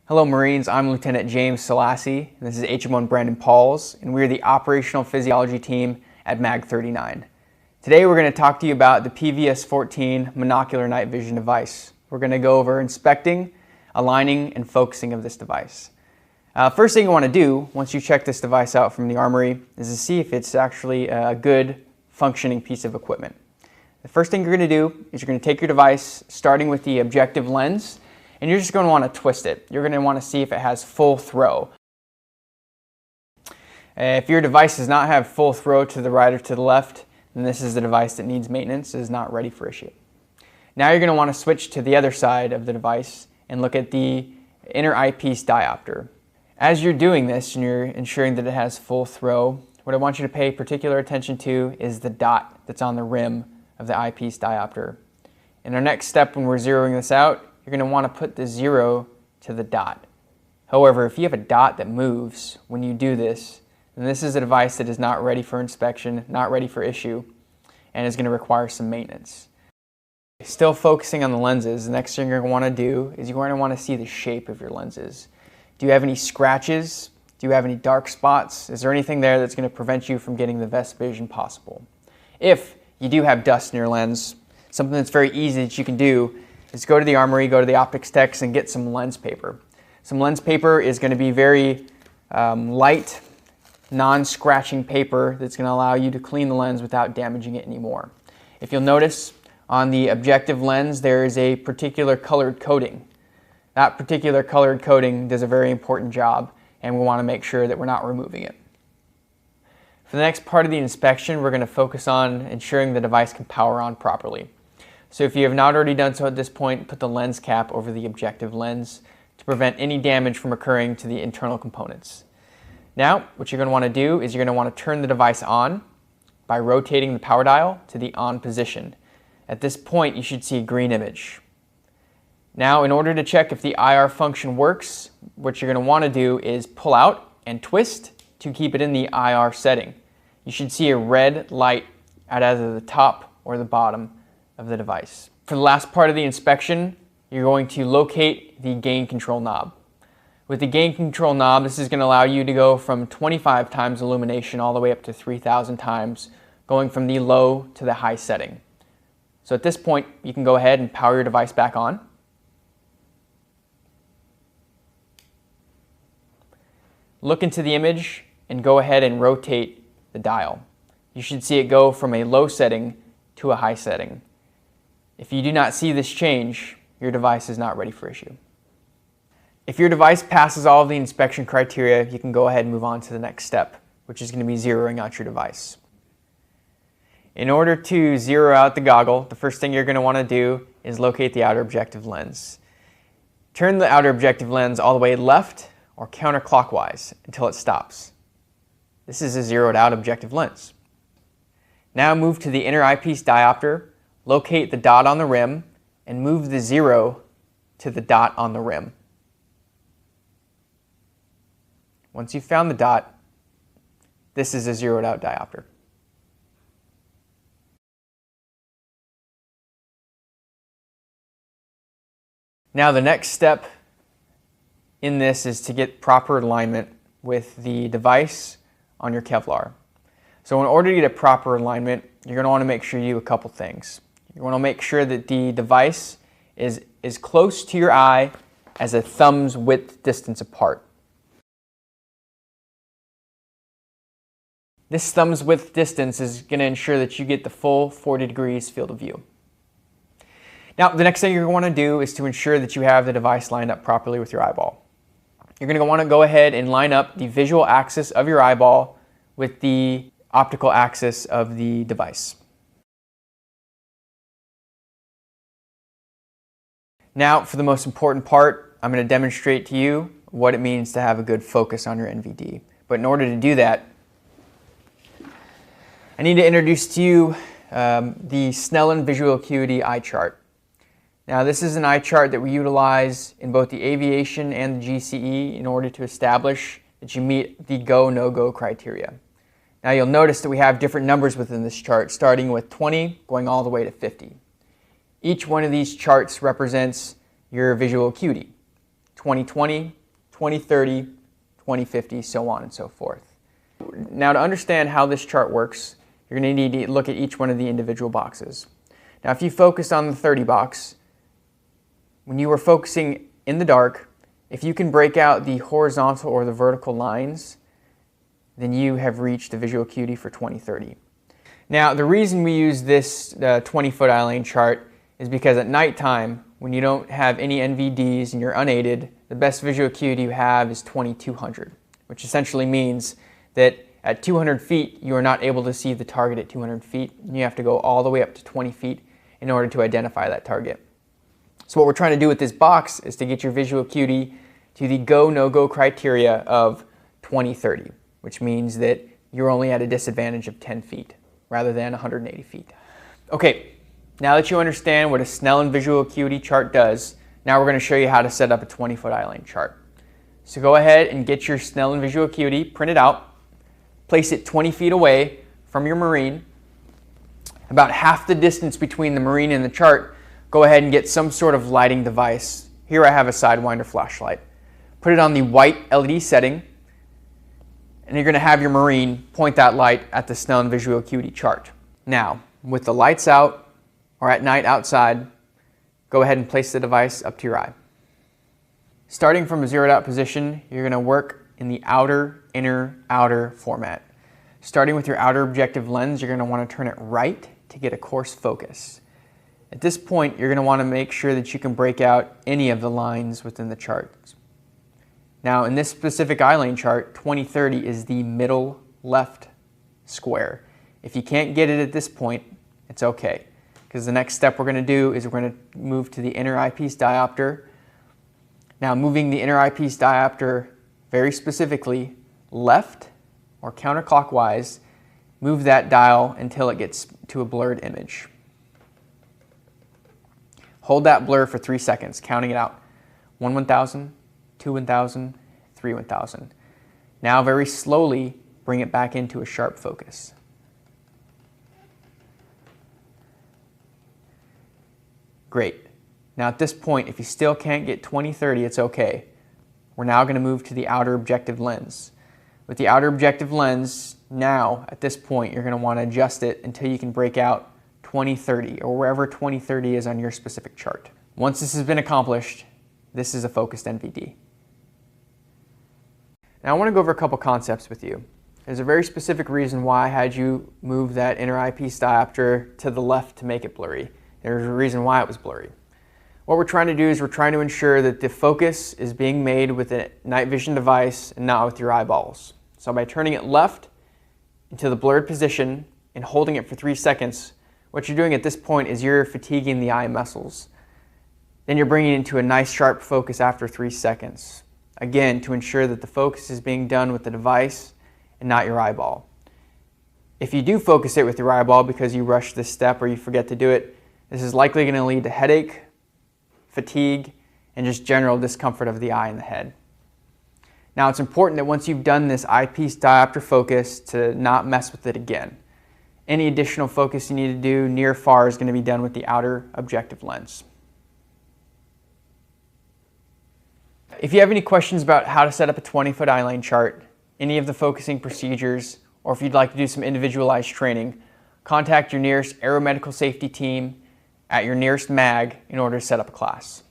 Hello Marines, I'm Lieutenant James Selassie, and this is HM1 Brandon Pauls, and we're the Operational Physiology Team at MAG 39. Today we're going to talk to you about the PVS-14 monocular night vision device. We're going to go over inspecting, aligning, and focusing of this device. First thing you want to do, once you check this device out from the armory, is to see if it's actually a good functioning piece of equipment. The first thing you're going to do is you're going to take your device, starting with the objective lens, and you're just going to want to twist it. You're going to want to see if it has full throw. If your device does not have full throw to the right or to the left, then this is the device that needs maintenance, is not ready for issue. Now you're going to want to switch to the other side of the device and look at the inner eyepiece diopter. As you're doing this and you're ensuring that it has full throw, what I want you to pay particular attention to is the dot that's on the rim of the eyepiece diopter. In our next step, when we're zeroing this out, you're going to want to put the 0 to the dot. However, if you have a dot that moves when you do this, then this is a device that is not ready for inspection, not ready for issue, and is going to require some maintenance. Still focusing on the lenses, the next thing you're going to want to do is you're going to want to see the shape of your lenses. Do you have any scratches? Do you have any dark spots? Is there anything there that's going to prevent you from getting the best vision possible? If you do have dust in your lens, something that's very easy that you can do is go to the armory, go to the optics techs, and get some lens paper. Some lens paper is going to be very light, non-scratching paper that's going to allow you to clean the lens without damaging it anymore. If you'll notice, on the objective lens there is a particular colored coating. That particular colored coating does a very important job, and we want to make sure that we're not removing it. For the next part of the inspection, we're going to focus on ensuring the device can power on properly. So if you have not already done so at this point, put the lens cap over the objective lens to prevent any damage from occurring to the internal components. Now, what you're going to want to do is you're going to want to turn the device on by rotating the power dial to the on position. At this point, you should see a green image. Now, in order to check if the IR function works, what you're going to want to do is pull out and twist to keep it in the IR setting. You should see a red light at either the top or the bottom of the device. For the last part of the inspection, you're going to locate the gain control knob. With the gain control knob, this is going to allow you to go from 25 times illumination all the way up to 3,000 times, going from the low to the high setting. So at this point, you can go ahead and power your device back on. Look into the image and go ahead and rotate the dial. You should see it go from a low setting to a high setting. If you do not see this change, your device is not ready for issue. If your device passes all of the inspection criteria, you can go ahead and move on to the next step, which is going to be zeroing out your device. In order to zero out the goggle, the first thing you're going to want to do is locate the outer objective lens. Turn the outer objective lens all the way left or counterclockwise until it stops. This is a zeroed out objective lens. Now move to the inner eyepiece diopter, locate the dot on the rim, and move the 0 to the dot on the rim. Once you've found the dot, this is a zeroed out diopter. Now the next step in this is to get proper alignment with the device on your Kevlar. So in order to get a proper alignment, you're going to want to make sure you do a couple things. You want to make sure that the device is as close to your eye as a thumb's width distance apart. This thumb's width distance is going to ensure that you get the full 40 degrees field of view. Now, the next thing you're going to want to do is to ensure that you have the device lined up properly with your eyeball. You're going to want to go ahead and line up the visual axis of your eyeball with the optical axis of the device. Now, for the most important part, I'm going to demonstrate to you what it means to have a good focus on your NVD. But in order to do that, I need to introduce to you the Snellen Visual Acuity eye chart. Now, this is an eye chart that we utilize in both the aviation and the GCE in order to establish that you meet the go, no-go criteria. Now, you'll notice that we have different numbers within this chart, starting with 20, going all the way to 50. Each one of these charts represents your visual acuity. 2020, 2030, 2050, so on and so forth. Now, to understand how this chart works, you're going to need to look at each one of the individual boxes. Now, if you focus on the 30 box, when you were focusing in the dark, if you can break out the horizontal or the vertical lines, then you have reached the visual acuity for 2030. Now, the reason we use this 20-foot eye lane chart is because at nighttime, when you don't have any NVDs and you're unaided, the best visual acuity you have is 2200, which essentially means that at 200 feet, you are not able to see the target at 200 feet. You have to go all the way up to 20 feet in order to identify that target. So what we're trying to do with this box is to get your visual acuity to the go, no-go criteria of 2030, which means that you're only at a disadvantage of 10 feet rather than 180 feet. Okay, now that you understand what a Snellen visual acuity chart does, now we're going to show you how to set up a 20-foot eye lane chart. So go ahead and get your Snellen visual acuity printed out, place it 20 feet away from your marine. About half the distance between the marine and the chart, go ahead and get some sort of lighting device. Here I have a Sidewinder flashlight. Put it on the white LED setting, and you're going to have your marine point that light at the Snellen visual acuity chart. Now, with the lights out or at night outside, go ahead and place the device up to your eye. Starting from a zeroed out position, you're going to work in the outer, inner, outer format. Starting with your outer objective lens, you're going to want to turn it right to get a coarse focus. At this point, you're going to want to make sure that you can break out any of the lines within the chart. Now, in this specific eye lane chart, 2030 is the middle left square. If you can't get it at this point, it's okay, because the next step we're going to do is we're going to move to the inner eyepiece diopter. Now, moving the inner eyepiece diopter very specifically left or counterclockwise, move that dial until it gets to a blurred image. Hold that blur for 3 seconds, counting it out. 1 1000, 2 1000, 3 1000. Now very slowly bring it back into a sharp focus. Great. Now at this point, if you still can't get 20/30, it's okay. We're now going to move to the outer objective lens. With the outer objective lens, now at this point, you're going to want to adjust it until you can break out 20/30 or wherever 20/30 is on your specific chart. Once this has been accomplished, this is a focused NVD. Now I want to go over a couple concepts with you. There's a very specific reason why I had you move that inner eyepiece diopter to the left to make it blurry. There's a reason why it was blurry. What we're trying to do is we're trying to ensure that the focus is being made with a night vision device and not with your eyeballs. So by turning it left into the blurred position and holding it for 3 seconds, what you're doing at this point is you're fatiguing the eye muscles. Then you're bringing it into a nice sharp focus after 3 seconds. Again, to ensure that the focus is being done with the device and not your eyeball. If you do focus it with your eyeball because you rush this step or you forget to do it, this is likely going to lead to headache, fatigue, and just general discomfort of the eye and the head. Now it's important that once you've done this eyepiece diopter focus to not mess with it again. Any additional focus you need to do near far is going to be done with the outer objective lens. If you have any questions about how to set up a 20-foot eye lane chart, any of the focusing procedures, or if you'd like to do some individualized training, contact your nearest aeromedical safety team at your nearest MAG in order to set up a class.